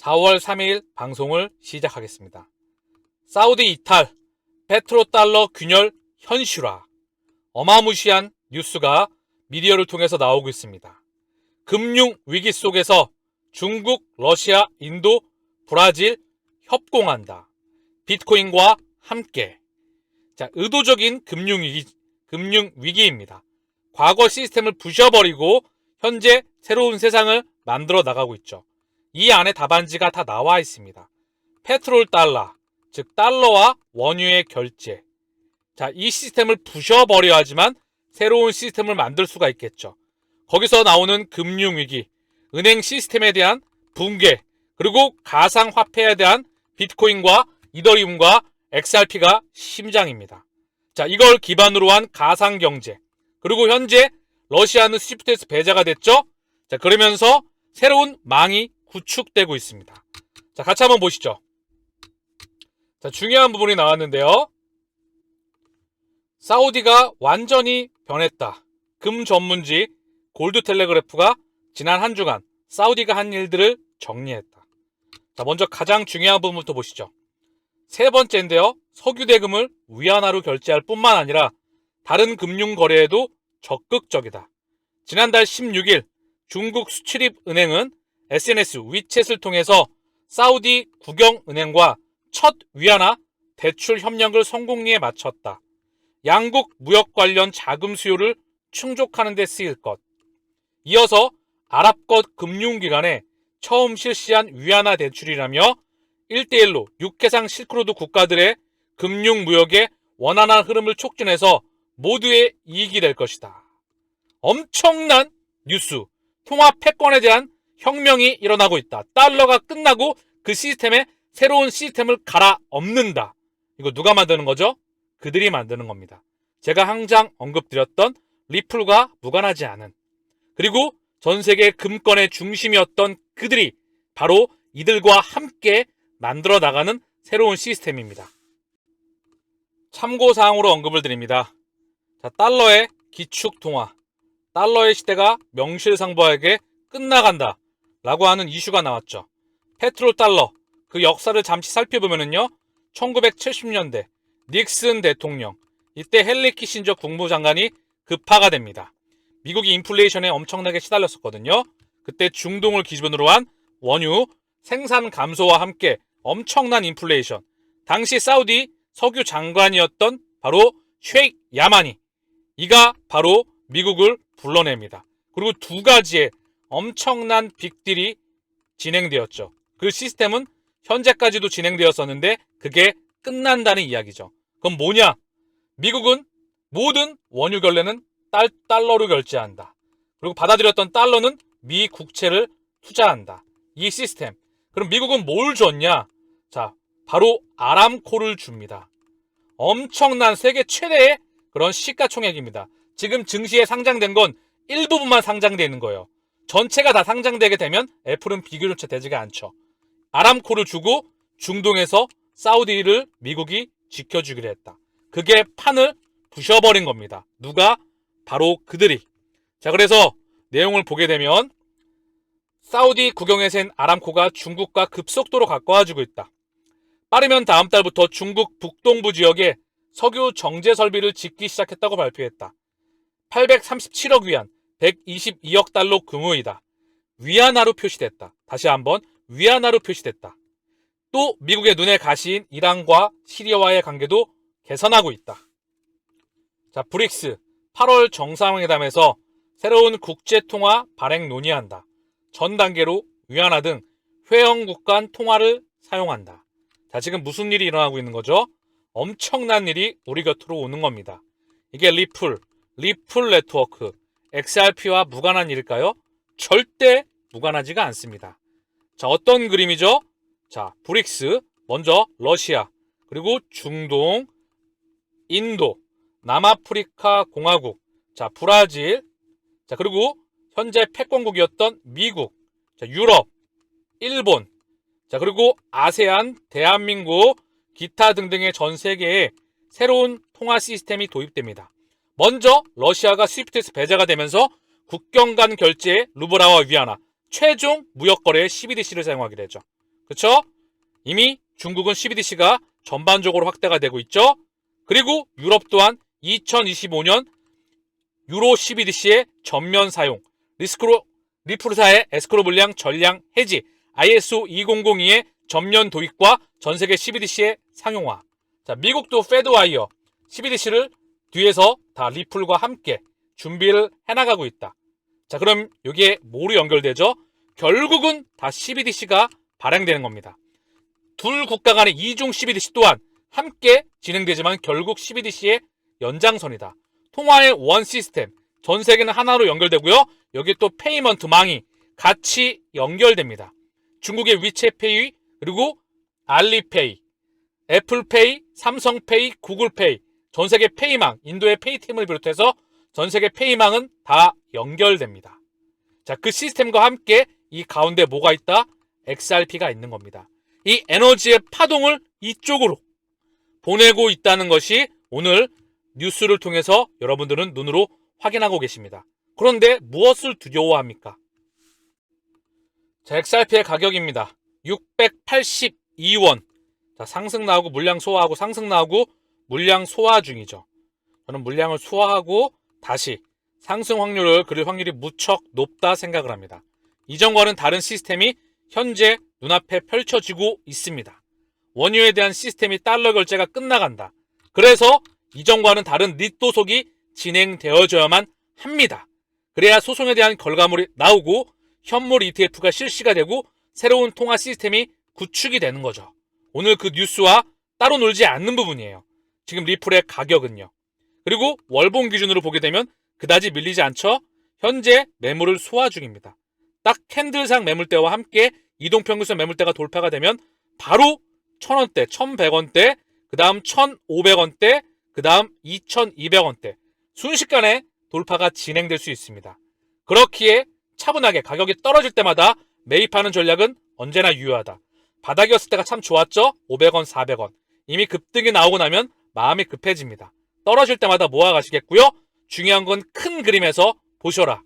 4월 3일 방송을 시작하겠습니다. 사우디 이탈, 페트로달러 균열 현실화. 어마무시한 뉴스가 미디어를 통해서 나오고 있습니다. 금융 위기 속에서 중국, 러시아, 인도, 브라질 협공한다. 비트코인과 함께. 자, 의도적인 금융 위기입니다. 과거 시스템을 부셔버리고 현재 새로운 세상을 만들어 나가고 있죠. 이 안에 답안지가 다 나와 있습니다. 페트롤 달러, 즉 달러와 원유의 결제. 자, 이 시스템을 부셔버려야 하지만 새로운 시스템을 만들 수가 있겠죠. 거기서 나오는 금융위기, 은행 시스템에 대한 붕괴, 그리고 가상화폐에 대한 비트코인과 이더리움과 XRP가 심장입니다. 자, 이걸 기반으로 한 가상경제, 그리고 현재 러시아는 스위프트에서 배제가 됐죠. 자, 그러면서 새로운 망이 구축되고 있습니다. 자, 같이 한번 보시죠. 자, 중요한 부분이 나왔는데요. 사우디가 완전히 변했다. 금 전문지 골드텔레그래프가 지난 한 주간 사우디가 한 일들을 정리했다. 자, 먼저 가장 중요한 부분부터 보시죠. 세 번째인데요. 석유 대금을 위안화로 결제할 뿐만 아니라 다른 금융 거래에도 적극적이다. 지난달 16일 중국 수출입은행은 SNS 위챗을 통해서 사우디 국영은행과 첫 위안화 대출 협력을 성공리에 마쳤다. 양국 무역 관련 자금 수요를 충족하는 데 쓰일 것. 이어서 아랍권 금융기관에 처음 실시한 위안화 대출이라며 1대1로 육해상 실크로드 국가들의 금융무역의 원활한 흐름을 촉진해서 모두의 이익이 될 것이다. 엄청난 뉴스, 통화 패권에 대한 혁명이 일어나고 있다. 달러가 끝나고 그 시스템에 새로운 시스템을 갈아엎는다. 이거 누가 만드는 거죠? 그들이 만드는 겁니다. 제가 항상 언급드렸던 리플과 무관하지 않은, 그리고 전 세계 금권의 중심이었던 그들이 바로 이들과 함께 만들어 나가는 새로운 시스템입니다. 참고사항으로 언급을 드립니다. 자, 달러의 기축통화, 달러의 시대가 명실상부하게 끝나간다 라고 하는 이슈가 나왔죠. 페트롤 달러, 그 역사를 잠시 살펴보면요, 1970년대 닉슨 대통령, 이때 헨리 키신저 국무장관이 급파가 됩니다. 미국이 인플레이션에 엄청나게 시달렸었거든요. 그때 중동을 기준으로 한 원유 생산 감소와 함께 엄청난 인플레이션, 당시 사우디 석유 장관이었던 바로 쉐이크 야마니, 이가 바로 미국을 불러냅니다. 그리고 두 가지의 엄청난 빅딜이 진행되었죠. 그 시스템은 현재까지도 진행되었었는데 그게 끝난다는 이야기죠. 그럼 뭐냐? 미국은 모든 원유 결례는 달러로 결제한다. 그리고 받아들였던 달러는 미 국채를 투자한다. 이 시스템. 그럼 미국은 뭘 줬냐? 자, 바로 아람코를 줍니다. 엄청난 세계 최대의 그런 시가총액입니다. 지금 증시에 상장된 건 일부분만 상장되어 있는 거예요. 전체가 다 상장되게 되면 애플은 비교조차 되지가 않죠. 아람코를 주고 중동에서 사우디를 미국이 지켜주기로 했다. 그게 판을 부셔버린 겁니다. 누가? 바로 그들이. 자, 그래서 내용을 보게 되면 사우디 국영에 센 아람코가 중국과 급속도로 가까워지고 있다. 빠르면 다음 달부터 중국 북동부 지역에 석유 정제 설비를 짓기 시작했다고 발표했다. 837억 위안, 122억 달러 규모이다. 위안화로 표시됐다. 다시 한번 위안화로 표시됐다. 또 미국의 눈에 가시인 이란과 시리아와의 관계도 개선하고 있다. 자, 브릭스 8월 정상회담에서 새로운 국제통화 발행 논의한다. 전 단계로 위안화 등 회원국 간 통화를 사용한다. 자, 지금 무슨 일이 일어나고 있는 거죠? 엄청난 일이 우리 곁으로 오는 겁니다. 이게 리플 네트워크, XRP와 무관한 일일까요? 절대 무관하지가 않습니다. 자, 어떤 그림이죠? 자, 브릭스, 먼저 러시아, 그리고 중동, 인도, 남아프리카 공화국, 자, 브라질, 자, 그리고 현재 패권국이었던 미국, 자, 유럽, 일본, 자, 그리고 아세안, 대한민국, 기타 등등의 전 세계에 새로운 통화 시스템이 도입됩니다. 먼저 러시아가 스위프트에서 배제가 되면서 국경 간 결제에 루블화와 위안화, 최종 무역거래에 CBDC를 사용하게 되죠. 그쵸? 이미 중국은 CBDC가 전반적으로 확대가 되고 있죠. 그리고 유럽 또한 2025년 유로 CBDC의 전면 사용, 리프르사의 에스크로 물량 전량 해지, ISO 2002의 전면 도입과 전세계 CBDC의 상용화. 자, 미국도 페드와이어 CBDC를 뒤에서 다 리플과 함께 준비를 해나가고 있다. 자, 그럼 여기에 뭐로 연결되죠? 결국은 다 CBDC가 발행되는 겁니다. 둘 국가 간의 이중 CBDC 또한 함께 진행되지만 결국 CBDC의 연장선이다. 통화의 원 시스템, 전 세계는 하나로 연결되고요. 여기 또 페이먼트 망이 같이 연결됩니다. 중국의 위챗페이, 그리고 알리페이, 애플페이, 삼성페이, 구글페이, 전 세계 페이망, 인도의 페이티엠을 비롯해서 전 세계 페이망은 다 연결됩니다. 자, 그 시스템과 함께 이 가운데 뭐가 있다? XRP가 있는 겁니다. 이 에너지의 파동을 이쪽으로 보내고 있다는 것이 오늘 뉴스를 통해서 여러분들은 눈으로 확인하고 계십니다. 그런데 무엇을 두려워합니까? 자, XRP의 가격입니다. 682원. 자, 상승 나오고 물량 소화하고 상승 나오고 물량 소화 중이죠. 저는 물량을 소화하고 다시 상승 확률을 그릴 확률이 무척 높다 생각을 합니다. 이전과는 다른 시스템이 현재 눈앞에 펼쳐지고 있습니다. 원유에 대한 시스템이 달러 결제가 끝나간다. 그래서 이전과는 다른 릿도속이 진행되어져야만 합니다. 그래야 소송에 대한 결과물이 나오고 현물 ETF가 실시가 되고 새로운 통화 시스템이 구축이 되는 거죠. 오늘 그 뉴스와 따로 놀지 않는 부분이에요. 지금 리플의 가격은요. 그리고 월봉 기준으로 보게 되면 그다지 밀리지 않죠. 현재 매물을 소화 중입니다. 딱 캔들상 매물대와 함께 이동평균선 매물대가 돌파가 되면 바로 1000원대, 1100원대, 그 다음 1500원대, 그 다음 2200원대 순식간에 돌파가 진행될 수 있습니다. 그렇기에 차분하게 가격이 떨어질 때마다 매입하는 전략은 언제나 유효하다. 바닥이었을 때가 참 좋았죠? 500원, 400원. 이미 급등이 나오고 나면 마음이 급해집니다. 떨어질 때마다 모아가시겠고요. 중요한 건 큰 그림에서 보셔라.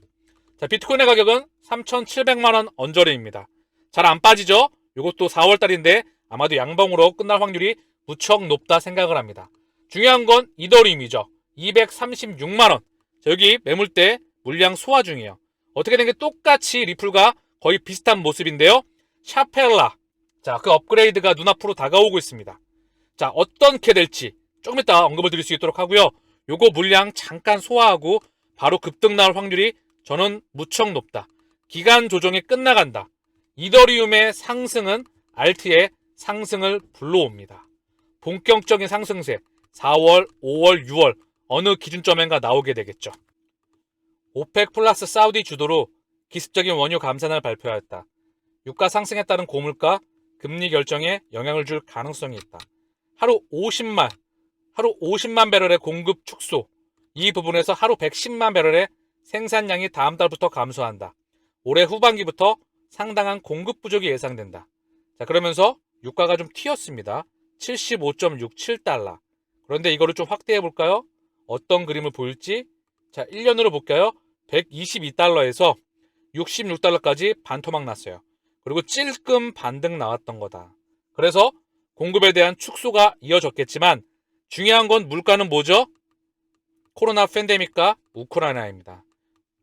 자, 비트코인의 가격은 3,700만원 언저리입니다. 잘 안 빠지죠? 이것도 4월달인데 아마도 양봉으로 끝날 확률이 무척 높다 생각을 합니다. 중요한 건 이더리움이죠. 236만원. 자, 여기 매물대 물량 소화 중이에요. 어떻게 된 게 똑같이 리플과 거의 비슷한 모습인데요. 샤펠라. 자, 그 업그레이드가 눈앞으로 다가오고 있습니다. 자, 어떻게 될지 조금 이따 언급을 드릴 수 있도록 하고요. 요거 물량 잠깐 소화하고 바로 급등 나올 확률이 저는 무척 높다. 기간 조정이 끝나간다. 이더리움의 상승은 알트의 상승을 불러옵니다. 본격적인 상승세 4월, 5월, 6월 어느 기준점인가 나오게 되겠죠. 오펙 플러스 사우디 주도로 기습적인 원유 감산을 발표하였다. 유가 상승에 따른 고물가, 금리 결정에 영향을 줄 가능성이 있다. 하루 50만 배럴의 공급 축소. 이 부분에서 하루 110만 배럴의 생산량이 다음 달부터 감소한다. 올해 후반기부터 상당한 공급 부족이 예상된다. 자, 그러면서 유가가 좀 튀었습니다. 75.67달러. 그런데 이거를 좀 확대해 볼까요? 어떤 그림을 보일지. 자, 1년으로 볼까요? 122달러에서 66달러까지 반토막 났어요. 그리고 찔끔 반등 나왔던 거다. 그래서 공급에 대한 축소가 이어졌겠지만 중요한 건 물가는 뭐죠? 코로나 팬데믹과 우크라이나입니다.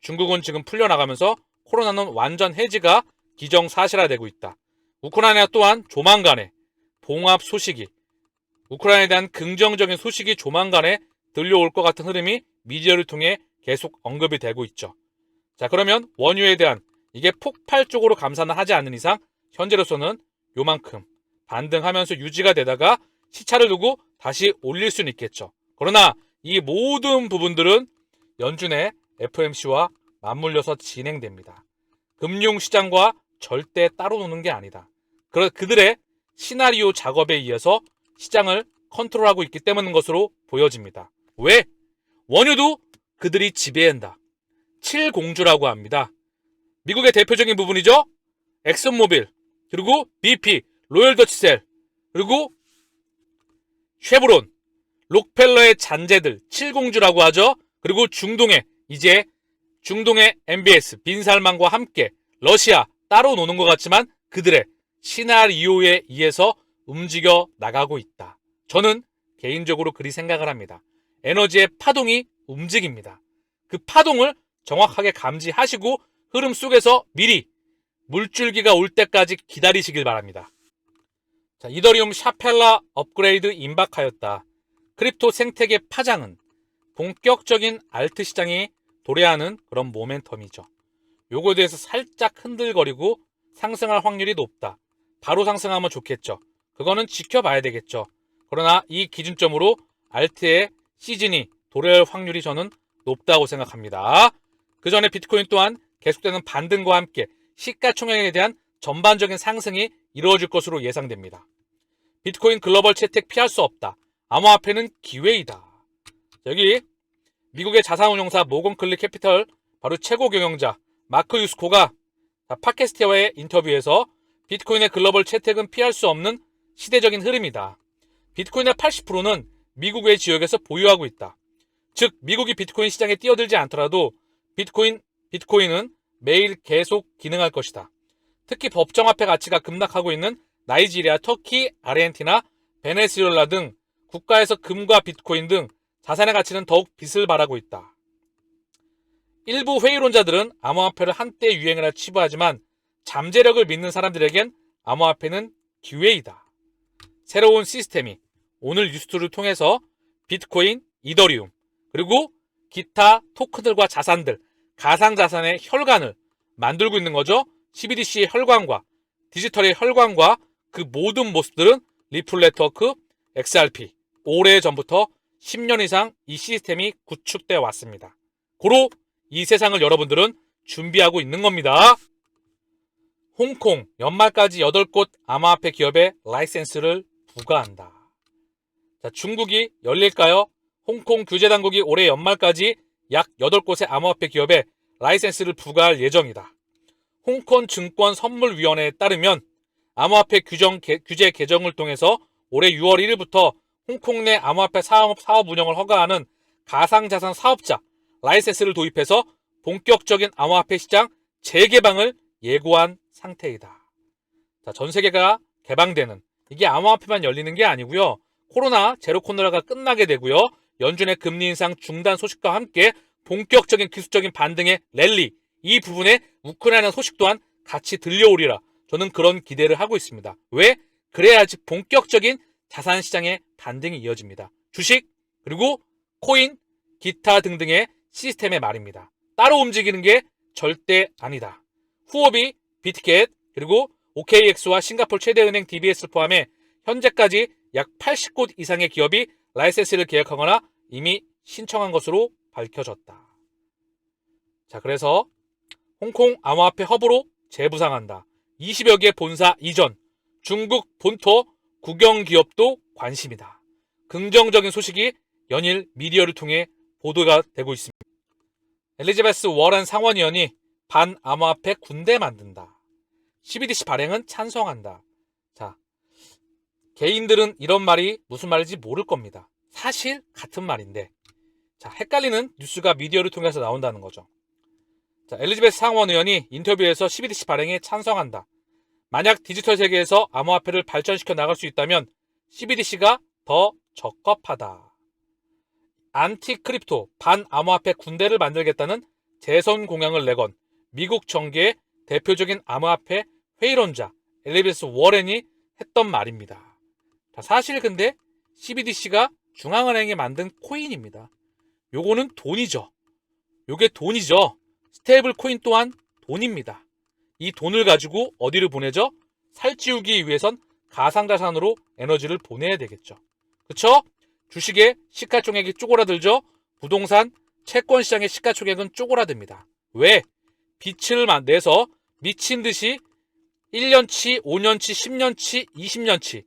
중국은 지금 풀려나가면서 코로나는 완전 해지가 기정사실화되고 있다. 우크라이나 또한 조만간에 봉합 소식이, 우크라이나에 대한 긍정적인 소식이 조만간에 들려올 것 같은 흐름이 미디어를 통해 계속 언급이 되고 있죠. 자, 그러면 원유에 대한 이게 폭발적으로 감산을 하지 않는 이상 현재로서는 요만큼 반등하면서 유지가 되다가 시차를 두고 다시 올릴 수는 있겠죠. 그러나 이 모든 부분들은 연준의 FOMC와 맞물려서 진행됩니다. 금융시장과 절대 따로 노는 게 아니다. 그들의 시나리오 작업에 의해서 시장을 컨트롤하고 있기 때문인 것으로 보여집니다. 왜? 원유도 그들이 지배한다. 7공주라고 합니다. 미국의 대표적인 부분이죠. 엑슨모빌, 그리고 BP, 로열더치셀, 그리고 쉐브론, 록펠러의 잔재들 7공주라고 하죠. 그리고 중동의 MBS, 빈살만과 함께 러시아 따로 노는 것 같지만 그들의 시나리오에 의해서 움직여 나가고 있다. 저는 개인적으로 그리 생각을 합니다. 에너지의 파동이 움직입니다. 그 파동을 정확하게 감지하시고 흐름 속에서 미리 물줄기가 올 때까지 기다리시길 바랍니다. 자, 이더리움 샤펠라 업그레이드 임박하였다. 크립토 생태계 파장은 본격적인 알트 시장이 도래하는 그런 모멘텀이죠. 요거에 대해서 살짝 흔들거리고 상승할 확률이 높다. 바로 상승하면 좋겠죠. 그거는 지켜봐야 되겠죠. 그러나 이 기준점으로 알트의 시즌이 도래할 확률이 저는 높다고 생각합니다. 그 전에 비트코인 또한 계속되는 반등과 함께 시가총액에 대한 전반적인 상승이 이루어질 것으로 예상됩니다. 비트코인 글로벌 채택 피할 수 없다. 암호화폐는 기회이다. 여기 미국의 자산운용사 모건클리 캐피털 바로 최고 경영자 마크 유스코가 팟캐스트와의 인터뷰에서 비트코인의 글로벌 채택은 피할 수 없는 시대적인 흐름이다. 비트코인의 80%는 미국 외 지역에서 보유하고 있다. 즉 미국이 비트코인 시장에 뛰어들지 않더라도 비트코인은 매일 계속 기능할 것이다. 특히 법정화폐 가치가 급락하고 있는 나이지리아, 터키, 아르헨티나, 베네수엘라 등 국가에서 금과 비트코인 등 자산의 가치는 더욱 빛을 발하고 있다. 일부 회의론자들은 암호화폐를 한때 유행을 치부하지만 잠재력을 믿는 사람들에겐 암호화폐는 기회이다. 새로운 시스템이 오늘 뉴스를 통해서 비트코인, 이더리움 그리고 기타 토큰들과 자산들, 가상자산의 혈관을 만들고 있는 거죠. CBDC의 혈관과 디지털의 혈관과 그 모든 모습들은 리플 네트워크, XRP 오래전부터 10년 이상 이 시스템이 구축되어 왔습니다. 고로 이 세상을 여러분들은 준비하고 있는 겁니다. 홍콩 연말까지 8곳 암호화폐 기업에 라이센스를 부과한다. 자, 중국이 열릴까요? 홍콩 규제당국이 올해 연말까지 약 8곳의 암호화폐 기업에 라이센스를 부과할 예정이다. 홍콩 증권선물위원회에 따르면 암호화폐 규제 개정을 통해서 올해 6월 1일부터 홍콩 내 암호화폐 사업 운영을 허가하는 가상자산 사업자 라이센스를 도입해서 본격적인 암호화폐 시장 재개방을 예고한 상태이다. 자, 전 세계가 개방되는 이게 암호화폐만 열리는 게 아니고요. 코로나 제로 코로나가 끝나게 되고요. 연준의 금리 인상 중단 소식과 함께 본격적인 기술적인 반등의 랠리 이 부분에 우크라이나 소식 또한 같이 들려오리라. 저는 그런 기대를 하고 있습니다. 왜? 그래야지 본격적인 자산시장의 반등이 이어집니다. 주식 그리고 코인 기타 등등의 시스템의 말입니다. 따로 움직이는 게 절대 아니다. 후오비, 비트켓 그리고 OKX와 싱가포르 최대은행 DBS를 포함해 현재까지 약 80곳 이상의 기업이 라이센스를 계약하거나 이미 신청한 것으로 밝혀졌다. 자, 그래서 홍콩 암호화폐 허브로 재부상한다. 20여 개 본사 이전, 중국 본토 국영 기업도 관심이다. 긍정적인 소식이 연일 미디어를 통해 보도가 되고 있습니다. 엘리자베스 워런 상원의원이 반암호화폐 군대 만든다. CBDC 발행은 찬성한다. 자, 개인들은 이런 말이 무슨 말인지 모를 겁니다. 사실 같은 말인데 자, 헷갈리는 뉴스가 미디어를 통해서 나온다는 거죠. 자, 엘리자베스 상원의원이 인터뷰에서 CBDC 발행에 찬성한다. 만약 디지털 세계에서 암호화폐를 발전시켜 나갈 수 있다면 CBDC가 더 적합하다. 안티크립토 반암호화폐 군대를 만들겠다는 재선 공약을 내건 미국 정계의 대표적인 암호화폐 회의론자 엘리자베스 워렌이 했던 말입니다. 자, 사실 근데 CBDC가 중앙은행이 만든 코인입니다. 요거는 돈이죠. 요게 돈이죠. 스테이블 코인 또한 돈입니다. 이 돈을 가지고 어디를 보내죠? 살찌우기 위해선 가상자산으로 에너지를 보내야 되겠죠. 그쵸? 주식의 시가총액이 쪼그라들죠? 부동산, 채권 시장의 시가총액은 쪼그라듭니다. 왜? 빛을 내서 미친 듯이 1년치, 5년치, 10년치, 20년치,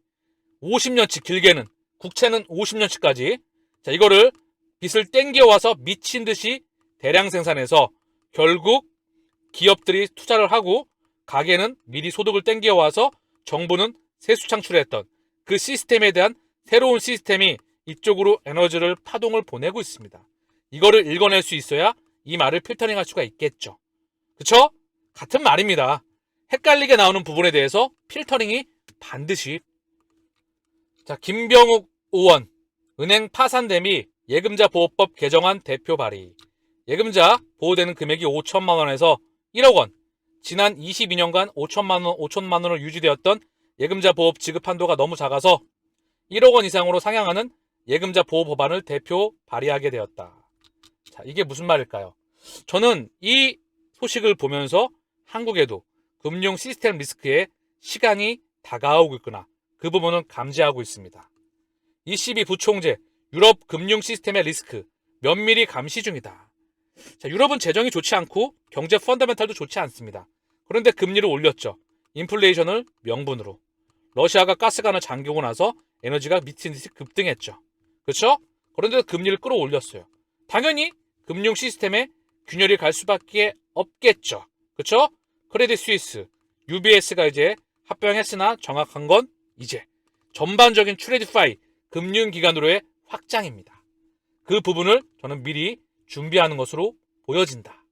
50년치 길게는 국채는 50년치까지 자, 이거를 빚을 땡겨와서 미친 듯이 대량 생산해서 결국 기업들이 투자를 하고 가게는 미리 소득을 땡겨와서 정부는 세수 창출했던 그 시스템에 대한 새로운 시스템이 이쪽으로 에너지를 파동을 보내고 있습니다. 이거를 읽어낼 수 있어야 이 말을 필터링할 수가 있겠죠. 그쵸? 같은 말입니다. 헷갈리게 나오는 부분에 대해서 필터링이 반드시. 자, 김병욱 의원, 은행 파산 대비 예금자 보호법 개정안 대표 발의. 예금자 보호되는 금액이 5천만 원에서 1억 원. 지난 22년간 5천만 원을 유지되었던 예금자 보호 지급 한도가 너무 작아서 1억 원 이상으로 상향하는 예금자 보호 법안을 대표 발의하게 되었다. 자, 이게 무슨 말일까요? 저는 이 소식을 보면서 한국에도 금융 시스템 리스크에 시간이 다가오고 있구나. 그 부분은 감지하고 있습니다. ECB 부총재, 유럽 금융 시스템의 리스크 면밀히 감시 중이다. 자, 유럽은 재정이 좋지 않고 경제 펀더멘탈도 좋지 않습니다. 그런데 금리를 올렸죠. 인플레이션을 명분으로. 러시아가 가스관을 잠그고 나서 에너지가 미친 듯이 급등했죠. 그렇죠? 그런데 금리를 끌어올렸어요. 당연히 금융 시스템에 균열이 갈 수밖에 없겠죠. 그렇죠? 크레딧 스위스, UBS가 이제 합병했으나 정확한 건 이제 전반적인 트레디파이 금융기관으로의 확장입니다. 그 부분을 저는 미리 준비하는 것으로 보여진다.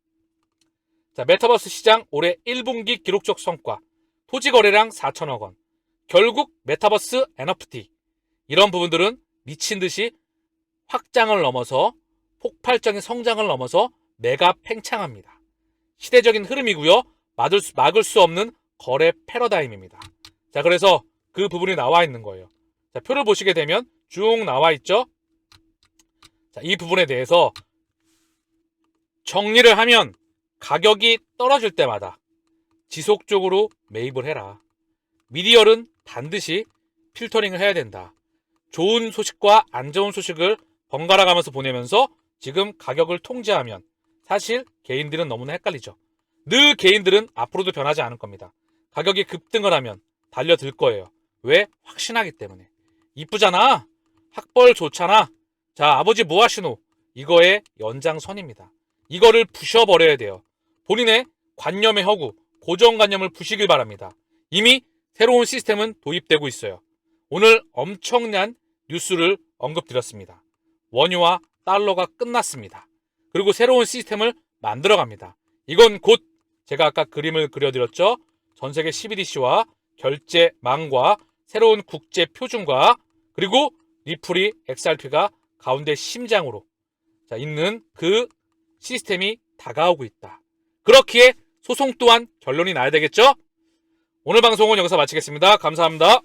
자, 메타버스 시장 올해 1분기 기록적 성과, 토지 거래량 4천억 원. 결국 메타버스 NFT 이런 부분들은 미친 듯이 확장을 넘어서 폭발적인 성장을 넘어서 메가 팽창합니다. 시대적인 흐름이고요. 막을 수 없는 거래 패러다임입니다. 자, 그래서 그 부분이 나와 있는 거예요. 자, 표를 보시게 되면 쭉 나와 있죠. 자, 이 부분에 대해서 정리를 하면 가격이 떨어질 때마다 지속적으로 매입을 해라. 미디어는 반드시 필터링을 해야 된다. 좋은 소식과 안 좋은 소식을 번갈아 가면서 보내면서 지금 가격을 통제하면 사실 개인들은 너무나 헷갈리죠. 늘 개인들은 앞으로도 변하지 않을 겁니다. 가격이 급등을 하면 달려들 거예요. 왜? 확신하기 때문에. 이쁘잖아. 학벌 좋잖아. 자, 아버지 뭐 하시노? 이거의 연장선입니다. 이거를 부셔버려야 돼요. 본인의 관념의 허구, 고정관념을 부시길 바랍니다. 이미 새로운 시스템은 도입되고 있어요. 오늘 엄청난 뉴스를 언급드렸습니다. 원유와 달러가 끝났습니다. 그리고 새로운 시스템을 만들어갑니다. 이건 곧 제가 아까 그림을 그려드렸죠. 전세계 CBDC와 결제망과 새로운 국제 표준과 그리고 리플이 XRP가 가운데 심장으로 있는 그 시스템이 다가오고 있다. 그렇기에 소송 또한 결론이 나야 되겠죠? 오늘 방송은 여기서 마치겠습니다. 감사합니다.